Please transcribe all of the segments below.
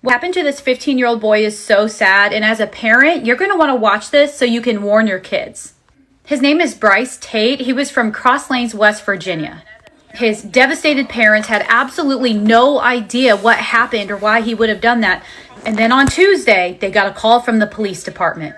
What happened to this 15-year-old boy is so sad, and as a parent, you're going to want to watch this so you can warn your kids. His name is Bryce Tate. He was from Cross Lanes, West Virginia. His devastated parents had absolutely no idea what happened or why he would have done that. And then on Tuesday, they got a call from the police department.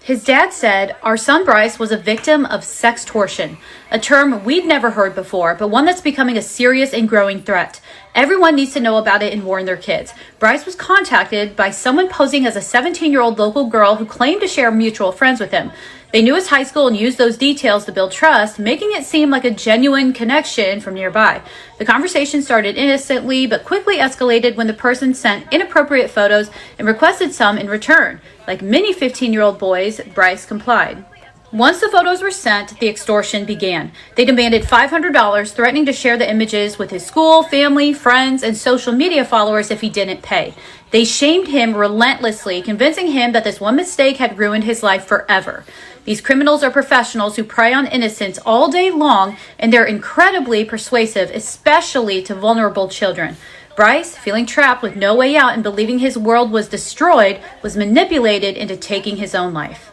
His dad said, "Our son Bryce was a victim of sextortion, a term we'd never heard before, but one that's becoming a serious and growing threat. Everyone needs to know about it and warn their kids." Bryce was contacted by someone posing as a 17-year-old local girl who claimed to share mutual friends with him. They knew his high school and used those details to build trust, making it seem like a genuine connection from nearby. The conversation started innocently, but quickly escalated when the person sent inappropriate photos and requested some in return. Like many 15-year-old boys, Bryce complied. Once the photos were sent, the extortion began. They demanded $500, threatening to share the images with his school, family, friends, and social media followers if he didn't pay. They shamed him relentlessly, convincing him that this one mistake had ruined his life forever. These criminals are professionals who prey on innocents all day long, and they're incredibly persuasive, especially to vulnerable children. Bryce, feeling trapped with no way out and believing his world was destroyed, was manipulated into taking his own life.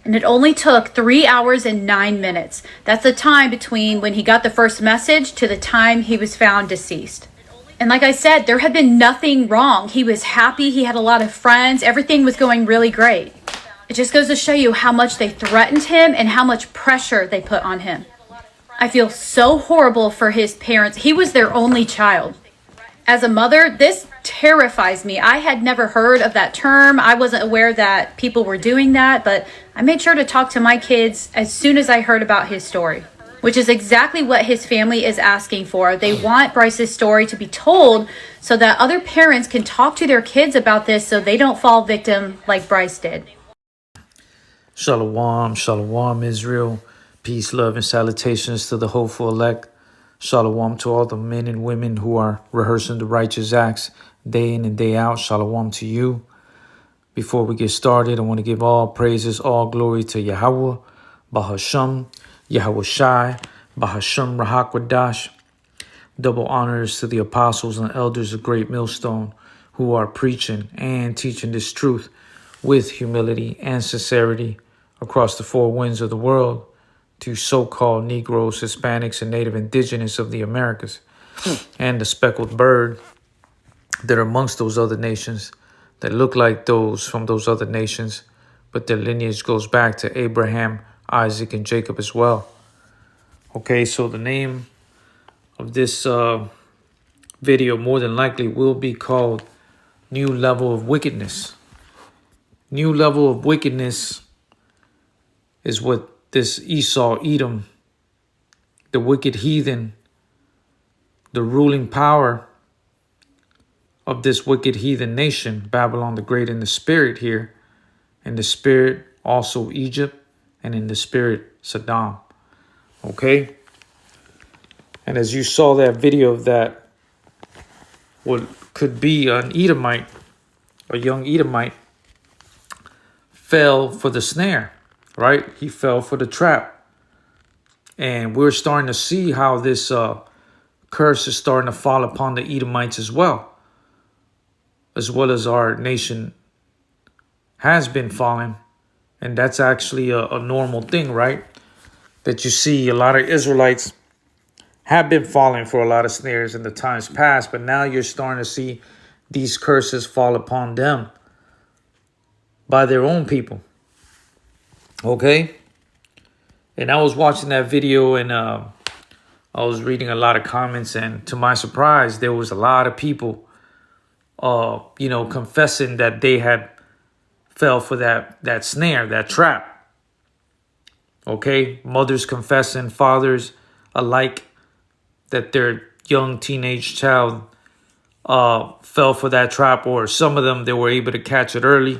And it only took 3 hours and 9 minutes. That's the time between when he got the first message to the time he was found deceased. And like I said, there had been nothing wrong. He was happy. He had a lot of friends. Everything was going really great. It just goes to show you how much they threatened him and how much pressure they put on him. I feel so horrible for his parents. He was their only child. As a mother, this terrifies me. I had never heard of that term. I wasn't aware that people were doing that, but I made sure to talk to my kids as soon as I heard about his story, which is exactly what his family is asking for. They want Bryce's story to be told so that other parents can talk to their kids about this so they don't fall victim like Bryce did. Shalom, shalom, Israel. Peace, love, and salutations to the hopeful elect. Shalom to all the men and women who are rehearsing the righteous acts day in and day out. Shalom to you. Before we get started, I want to give all praises, all glory to Yahweh, Bahasham, Yahweh Shai, Bahasham Rahakwadash. Double honors to the apostles and elders of Great Millstone who are preaching and teaching this truth with humility and sincerity across the four winds of the world to so-called Negroes, Hispanics, and Native Indigenous of the Americas, and the speckled bird that are amongst those other nations that look like those from those other nations, but their lineage goes back to Abraham, Isaac, and Jacob as well. Okay, so the name of this video more than likely will be called New Level of Wickedness. New level of wickedness is what this Esau, Edom, the wicked heathen, the ruling power of this wicked heathen nation, Babylon the Great in the spirit here, in the spirit also Egypt, and in the spirit Saddam. Okay? And as you saw that video of that, what could be an Edomite, a young Edomite, fell for the snare, right? He fell for the trap. And we're starting to see how this curse is starting to fall upon the Edomites as well as our nation has been falling. And that's actually a normal thing, right? That you see a lot of Israelites have been falling for a lot of snares in the times past, but now you're starting to see these curses fall upon them by their own people. Okay? And I was watching that video and I was reading a lot of comments, and to my surprise, there was a lot of people confessing that they had fell for that snare, that trap. Okay? Mothers confessing, fathers alike, that their young teenage child fell for that trap, or some of them, they were able to catch it early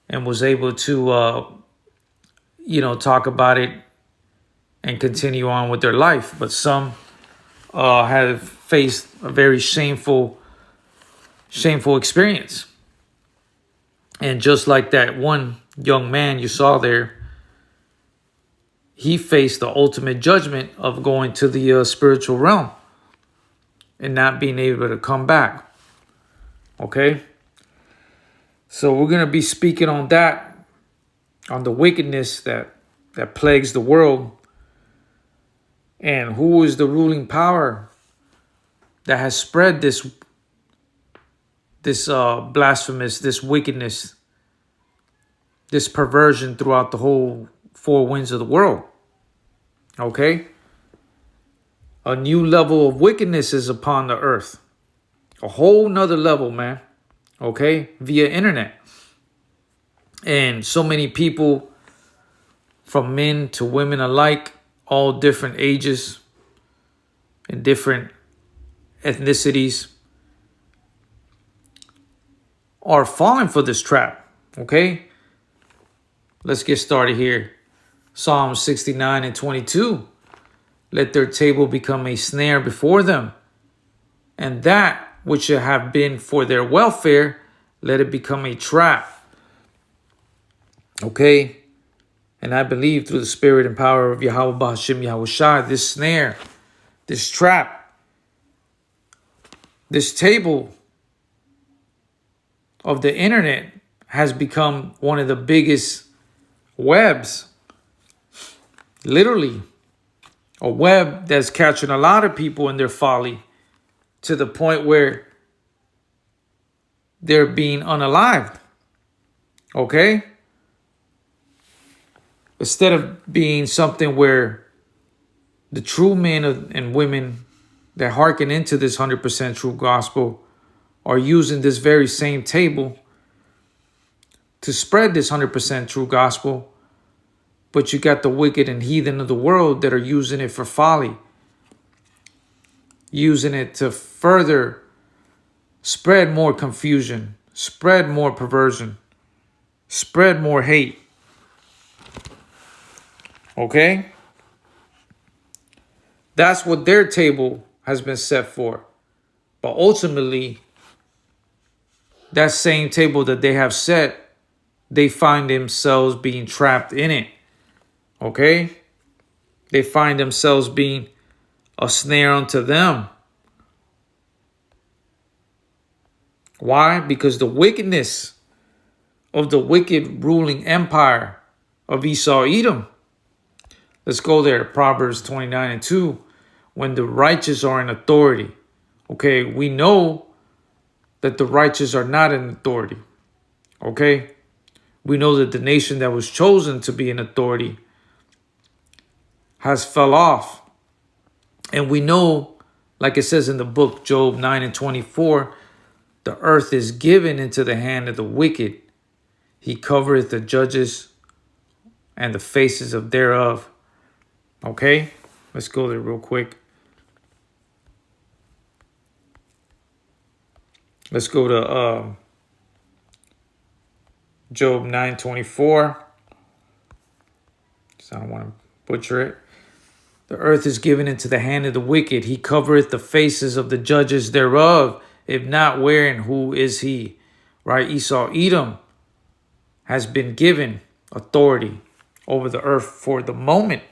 and was able to, talk about it and continue on with their life. But some have faced a very shameful experience. And just like that one young man you saw there, he faced the ultimate judgment of going to the spiritual realm and not being able to come back. Okay? So we're going to be speaking on that, on the wickedness that plagues the world, and who is the ruling power that has spread this blasphemous, this wickedness, this perversion throughout the whole four winds of the world. Okay? A new level of wickedness is upon the earth. A whole nother level, man. Okay? Via internet. And so many people, from men to women alike, all different ages and different ethnicities, are falling for this trap. Okay? Let's get started here. Psalm 69 and 22. Let their table become a snare before them, and that which should have been for their welfare, let it become a trap. Okay? And I believe through the spirit and power of Yahweh Bahashim Yahushai, this snare, this trap, this table of the internet has become one of the biggest webs. Literally, a web that's catching a lot of people in their folly to the point where they're being unalived. Okay? Instead of being something where the true men and women that hearken into this 100% true gospel are using this very same table to spread this 100% true gospel, but you got the wicked and heathen of the world that are using it for folly, using it to further spread more confusion, spread more perversion, spread more hate. Okay? That's what their table has been set for. But ultimately, that same table that they have set, they find themselves being trapped in it. Okay? They find themselves being a snare unto them. Why? Because the wickedness of the wicked ruling empire of Esau Edom. Let's go there. Proverbs 29 and 2. When the righteous are in authority. Okay, we know that the righteous are not in authority. Okay? We know that the nation that was chosen to be in authority has fell off. And we know, like it says in the book, Job 9 and 24, the earth is given into the hand of the wicked. He covereth the judges and the faces of thereof. Okay? Let's go there real quick. Let's go to Job 9:24. So I don't want to butcher it. The earth is given into the hand of the wicked. He covereth the faces of the judges thereof. If not, where and who is he? Right? Esau Edom has been given authority over the earth for the moment.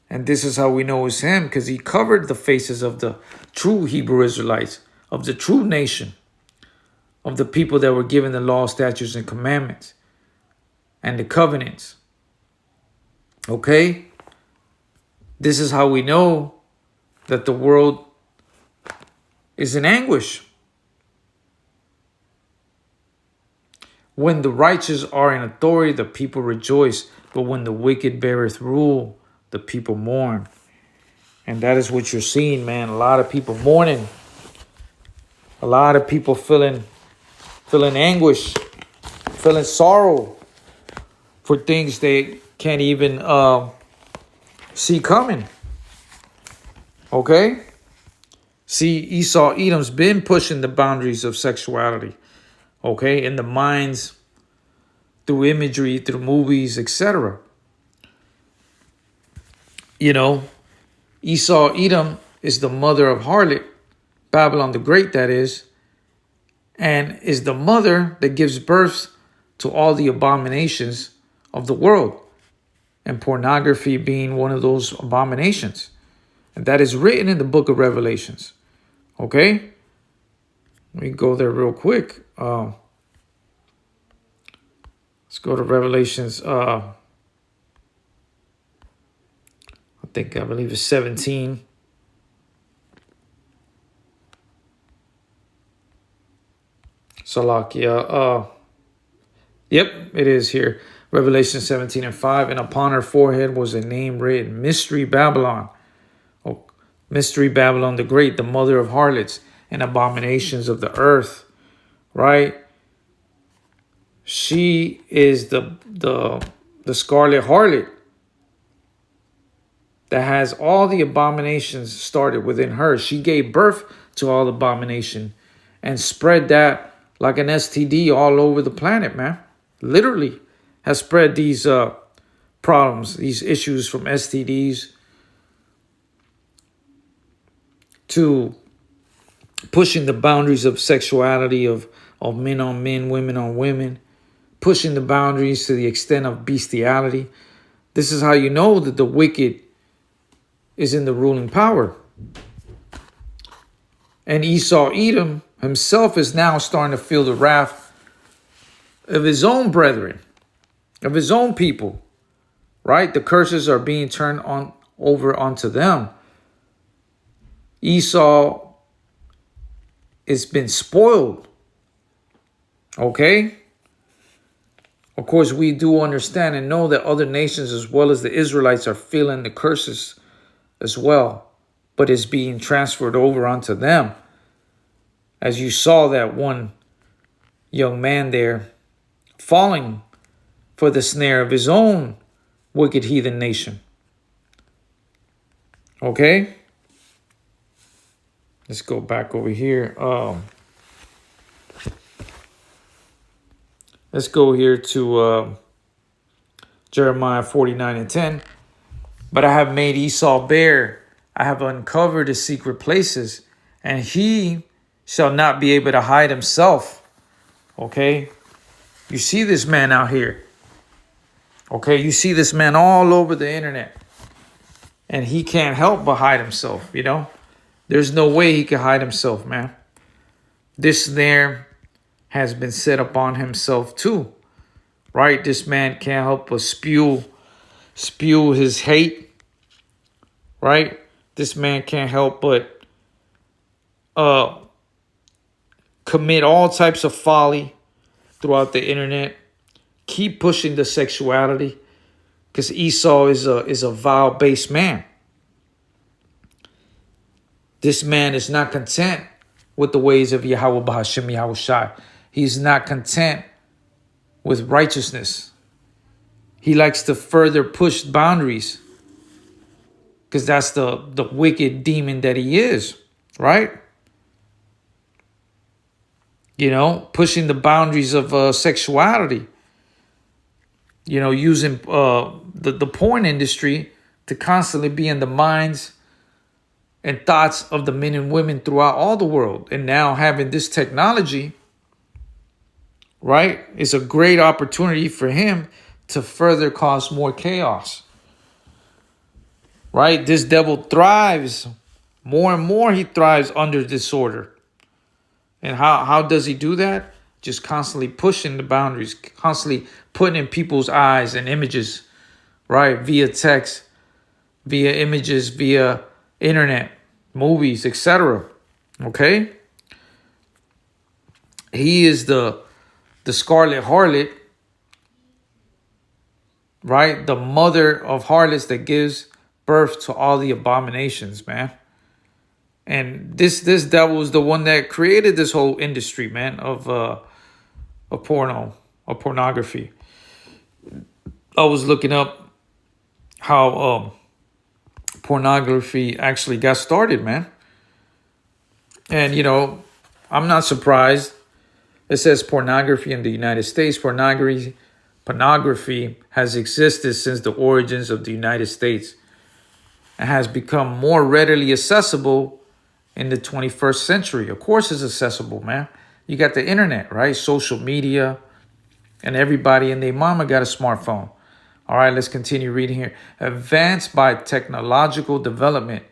And this is how we know it's him, because he covered the faces of the true Hebrew Israelites, of the true nation, of the people that were given the law, statutes, and commandments, and the covenants. Okay? This is how we know that the world is in anguish. When the righteous are in authority, the people rejoice. But when the wicked beareth rule, the people mourn. And that is what you're seeing, man. A lot of people mourning. A lot of people feeling anguish, feeling sorrow for things they can't even see coming. Okay? See, Esau Edom's been pushing the boundaries of sexuality. Okay? In the minds, through imagery, through movies, etc. You know, Esau Edom is the mother of harlot, Babylon the Great, that is, and is the mother that gives birth to all the abominations of the world, and pornography being one of those abominations. And that is written in the book of Revelations. Okay? Let me go there real quick. Let's go to Revelations. I believe it's 17. Salakia. Yep, it is here. Revelation 17:5. And upon her forehead was a name written, Mystery Babylon. Oh, Mystery Babylon the Great, the mother of harlots and abominations of the earth. Right? She is the scarlet harlot that has all the abominations started within her. She gave birth to all abomination and spread that like an STD all over the planet, man. Literally has spread these problems, these issues from STDs to pushing the boundaries of sexuality of men on men, women on women, pushing the boundaries to the extent of bestiality. This is how you know that the wicked is in the ruling power. And Esau, Edom himself is now starting to feel the wrath of his own brethren, of his own people, right? The curses are being turned on over onto them. Esau has been spoiled, okay? Of course, we do understand and know that other nations as well as the Israelites are feeling the curses as well, but it's being transferred over onto them. As you saw that one young man there falling for the snare of his own wicked heathen nation. Okay? Let's go back over here. Let's go here to Jeremiah 49:10. But I have made Esau bare. I have uncovered his secret places, and he shall not be able to hide himself. Okay? You see this man out here. Okay? You see this man all over the internet. And he can't help but hide himself, you know? There's no way he can hide himself, man. This snare has been set upon himself too. Right? This man can't help but spew his hate. Right? This man can't help but commit all types of folly throughout the internet. Keep pushing the sexuality, because Esau is a vile-based man. This man is not content with the ways of Yahweh Bahashem Yahushai. He's not content with righteousness. He likes to further push boundaries, because that's the wicked demon that he is, right? You know, pushing the boundaries of sexuality. You know, using the porn industry to constantly be in the minds and thoughts of the men and women throughout all the world. And now having this technology, right, is a great opportunity for him to further cause more chaos. Right? This devil thrives more and more. He thrives under disorder. And how does he do that? Just constantly pushing the boundaries, constantly putting in people's eyes and images, right? Via text, via images, via internet, movies, etc. Okay? He is the scarlet harlot, right? The mother of harlots that gives birth to all the abominations, man. And this devil is the one that created this whole industry, man, of pornography. I was looking up how pornography actually got started, man. And, you know, I'm not surprised. It says pornography in the United States. Pornography has existed since the origins of the United States and has become more readily accessible in the 21st century. Of course it's accessible, man. You got the internet, right? Social media, and everybody and their mama got a smartphone. All right, let's continue reading here. Advanced by technological development,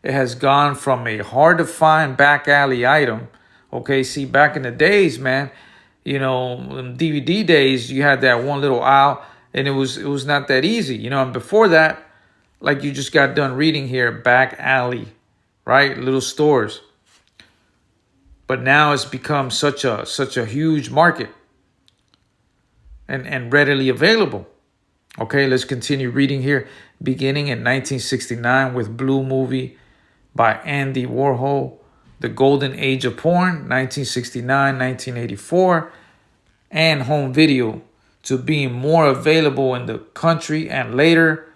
it has gone from a hard-to-find back alley item. Okay, see, back in the days, man, You know, in DVD days, you had that one little aisle, and it was not that easy. You know, and before that, like you just got done reading here, back alley, right? Little stores. But now it's become such a huge market and readily available. Okay, let's continue reading here. Beginning in 1969 with Blue Movie by Andy Warhol, The Golden Age of Porn, 1969, 1984, and home video to being more available in the country and later,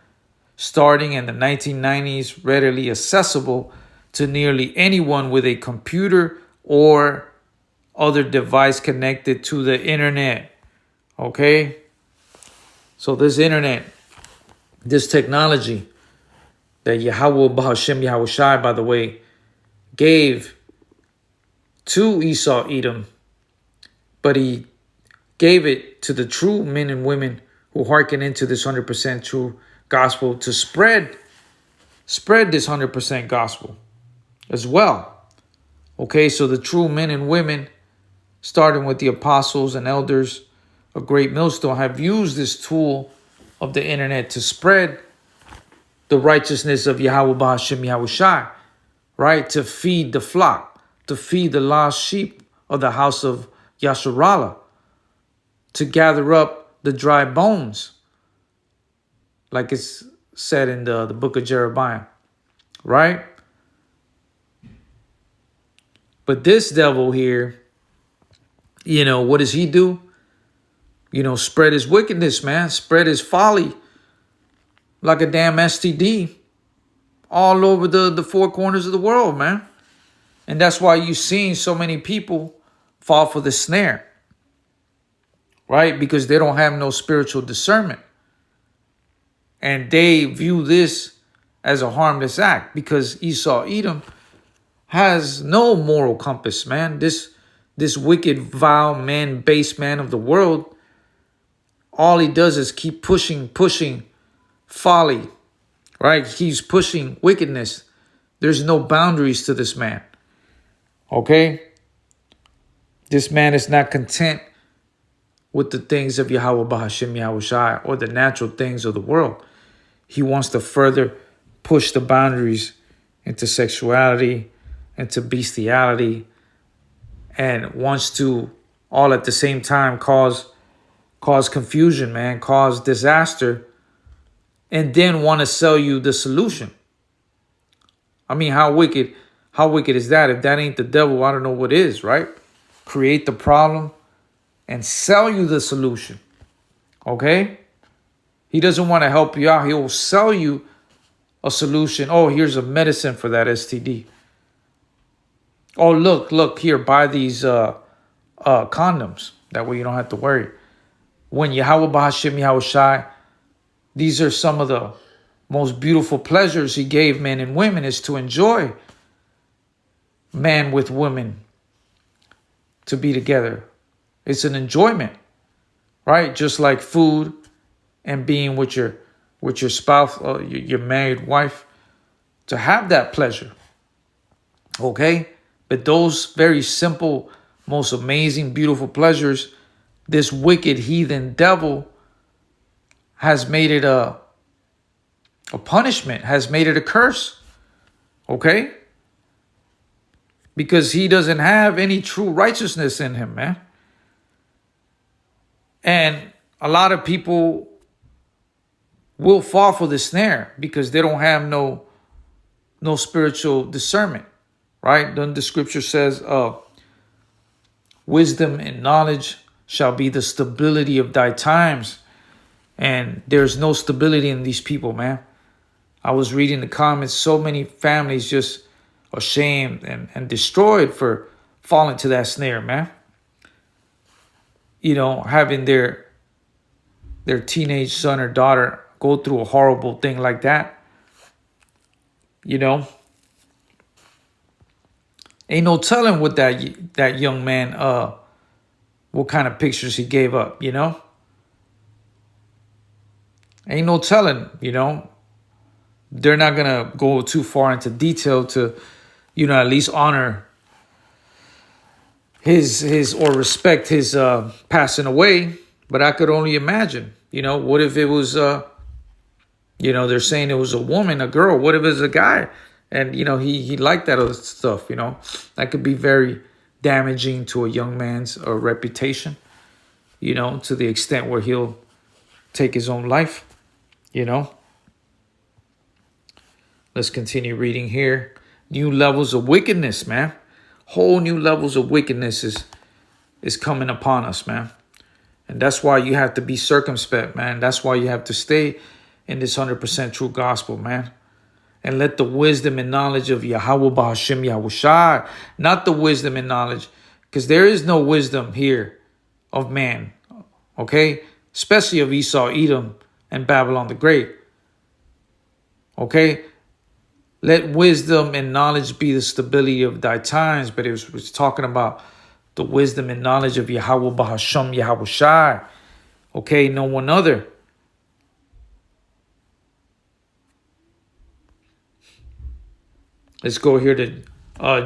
starting in the 1990s, readily accessible to nearly anyone with a computer or other device connected to the internet. Okay? So this internet, this technology that Yahweh Bahashem Yahushai, by the way, gave to Esau Edom, but he gave it to the true men and women who hearken into this 100% true gospel to spread this 100% gospel as well. Okay, so the true men and women, starting with the apostles and elders, a great millstone, have used this tool of the internet to spread the righteousness of Yahweh Bahashem Yahushai, right? To feed the flock, to feed the lost sheep of the house of Yasharallah, to gather up the dry bones, like it's said in the book of Jeremiah, right? But this devil here, you know, what does he do? You know, spread his wickedness, man. Spread his folly like a damn STD all over the four corners of the world, man. And that's why you've seen so many people fall for the snare, right? Because they don't have no spiritual discernment. And they view this as a harmless act because Esau Edom has no moral compass, man. This wicked, vile man, base man of the world, all he does is keep pushing folly, right? He's pushing wickedness. There's no boundaries to this man, okay? This man is not content with the things of Yahweh Bahashem Yahushai or the natural things of the world. He wants to further push the boundaries into sexuality, into bestiality, and wants to all at the same time cause confusion, man, cause disaster, and then want to sell you the solution. I mean, how wicked is that? If that ain't the devil, I don't know what is, right? Create the problem and sell you the solution. Okay? He doesn't want to help you out. He will sell you a solution. Oh, here's a medicine for that STD. Oh, look here, buy these condoms. That way you don't have to worry. When Yahweh Bahashem Yahushai, these are some of the most beautiful pleasures he gave men and women, is to enjoy man with women to be together. It's an enjoyment, right? Just like food and being with your spouse, your married wife, to have that pleasure. Okay? But those very simple, most amazing, beautiful pleasures, this wicked heathen devil has made it a punishment, has made it a curse. Okay? Because he doesn't have any true righteousness in him, man. And a lot of people will fall for the snare because they don't have no spiritual discernment, right? Then the scripture says, wisdom and knowledge shall be the stability of thy times. And there's no stability in these people, man. I was reading the comments, so many families just ashamed and destroyed for falling to that snare, man. You know, having their teenage son or daughter go through a horrible thing like that. You know, ain't no telling what that young man, what kind of pictures he gave up, you know? Ain't no telling, you know? They're not going to go too far into detail to, you know, at least honor his or respect his passing away. But I could only imagine, what if it was they're saying it was a woman, a girl. What if it's a guy? And he liked that other stuff, that could be very damaging to a young man's reputation, to the extent where he'll take his own life, Let's continue reading here. New levels of wickedness, man. Whole new levels of wickedness is coming upon us, man. And that's why you have to be circumspect, man. That's why you have to stay in this 100% true gospel, man. And let the wisdom and knowledge of Yahweh Ba'Hashem Yahushai, not the wisdom and knowledge, because there is no wisdom here of man, okay? Especially of Esau, Edom, and Babylon the Great, okay? Let wisdom and knowledge be the stability of thy times. But it was talking about the wisdom and knowledge of Yahweh Ba'Hashem Yahushai, okay? No one other. Let's go here to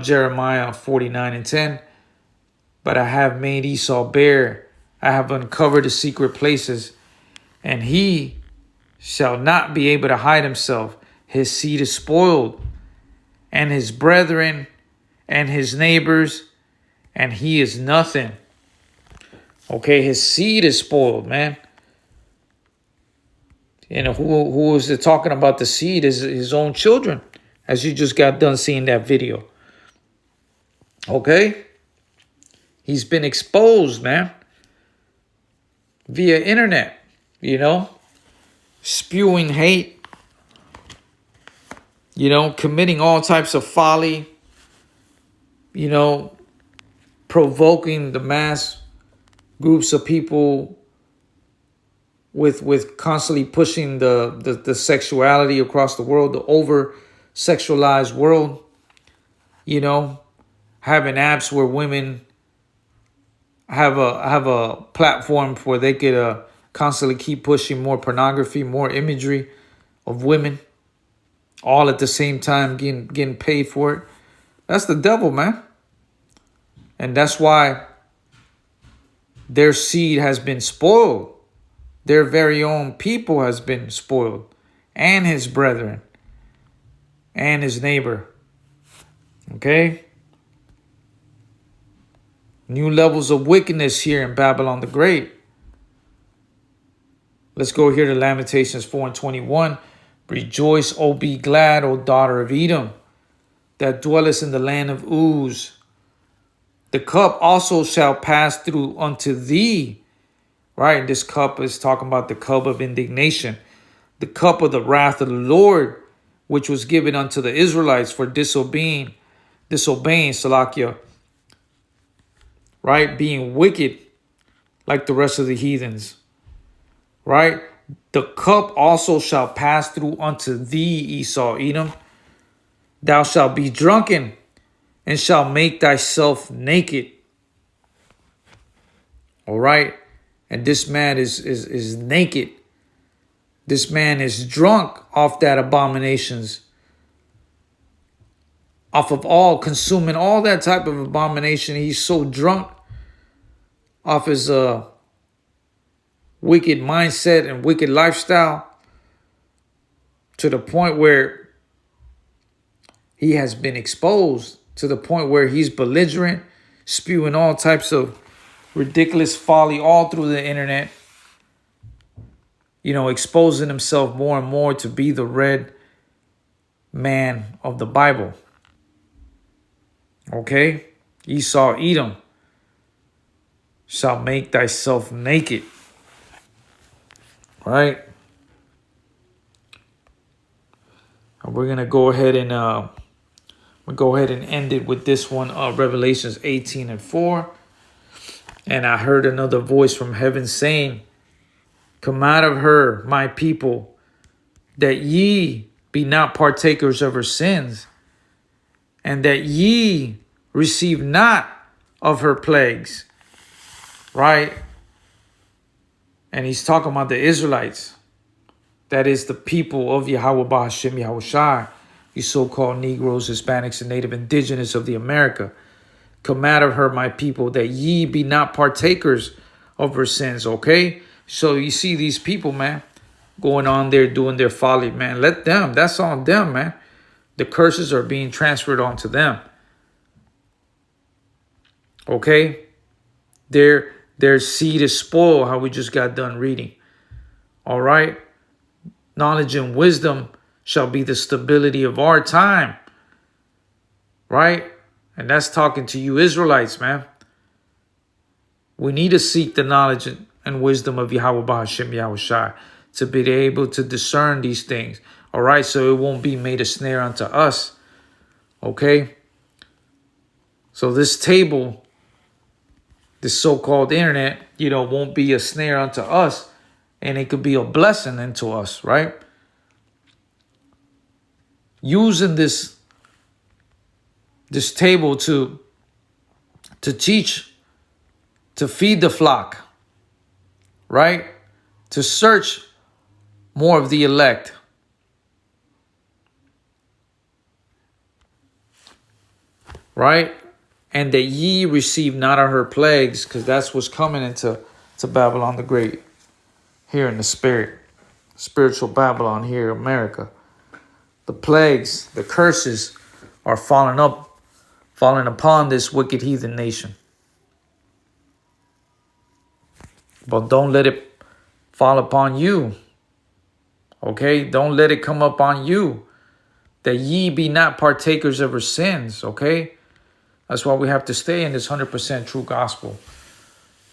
Jeremiah 49:10. But I have made Esau bare. I have uncovered the secret places, and he shall not be able to hide himself. His seed is spoiled, and his brethren and his neighbors, and he is nothing. Okay, his seed is spoiled, man. Who is it talking about? The seed is his own children, as you just got done seeing that video. Okay? He's been exposed, man. Via internet, spewing hate, committing all types of folly, provoking the mass groups of people with constantly pushing the sexuality across the world, the over sexualized world, having apps where women have a platform where they could constantly keep pushing more pornography, more imagery of women, all at the same time getting paid for it. That's the devil, man. And that's why their seed has been spoiled. Their very own people has been spoiled, and his brethren and his neighbor. Okay? New levels of wickedness here in Babylon the Great. Let's go here to Lamentations 4:21. Rejoice, O be glad, O daughter of Edom, that dwellest in the land of Uz. The cup also shall pass through unto thee. Right? This cup is talking about the cup of indignation. The cup of the wrath of the Lord, which was given unto the Israelites for disobeying Salakia. Right? Being wicked like the rest of the heathens. Right? The cup also shall pass through unto thee, Esau, Edom. Thou shalt be drunken and shalt make thyself naked. All right? And this man is naked. This man is drunk off that abominations. Off of consuming all that type of abomination. He's so drunk off his wicked mindset and wicked lifestyle, to the point where he has been exposed, to the point where he's belligerent, spewing all types of ridiculous folly all through the internet, exposing himself more and more to be the red man of the Bible. Okay? Esau, Edom, shall make thyself naked. Right? And we're gonna go ahead and end it with this one, Revelations 18:4. And I heard another voice from heaven saying, come out of her, my people, that ye be not partakers of her sins, and that ye receive not of her plagues. Right? And he's talking about the Israelites. That is the people of Yahweh Ba'Hashem Yahushai, you so-called Negroes, Hispanics, and Native Indigenous of the America. Come out of her, my people, that ye be not partakers of her sins, okay? So you see these people, man, going on there doing their folly, man. Let them. That's on them, man. The curses are being transferred onto them. Okay? Their seed is spoiled, how we just got done reading. All right? Knowledge and wisdom shall be the stability of our time. Right? And that's talking to you Israelites, man. We need to seek the knowledge and wisdom of Yahweh Bahashim Yahushai to be able to discern these things. All right? So it won't be made a snare unto us. Okay? So this table, this so-called internet, won't be a snare unto us. And it could be a blessing into us, right? Using this table to teach, to feed the flock, right? To search more of the elect. Right? And that ye receive not of her plagues, because that's what's coming into Babylon the Great. Here in the spirit. Spiritual Babylon here in America. The plagues, the curses are falling upon this wicked heathen nation. But don't let it fall upon you. Okay? Don't let it come upon you. That ye be not partakers of her sins. Okay? That's why we have to stay in this 100% true gospel.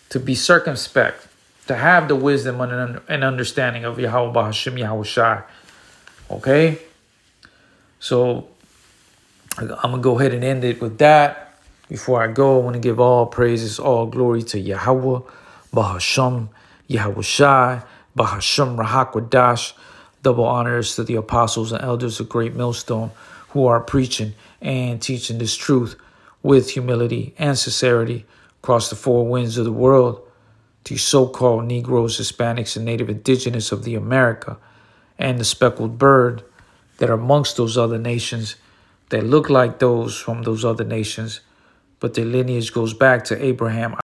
To be circumspect. To have the wisdom and understanding of Yahweh Bahashim Yahushai. Okay? So I'm going to go ahead and end it with that. Before I go, I want to give all praises, all glory to Yahweh Bahashim Yahushai, Bahashim Rahakwadash. Double honors to the apostles and elders of Great Millstone who are preaching and teaching this truth with humility and sincerity across the four winds of the world. To so-called Negroes, Hispanics, and Native Indigenous of the America, and the speckled bird that are amongst those other nations that look like those from those other nations, but their lineage goes back to Abraham,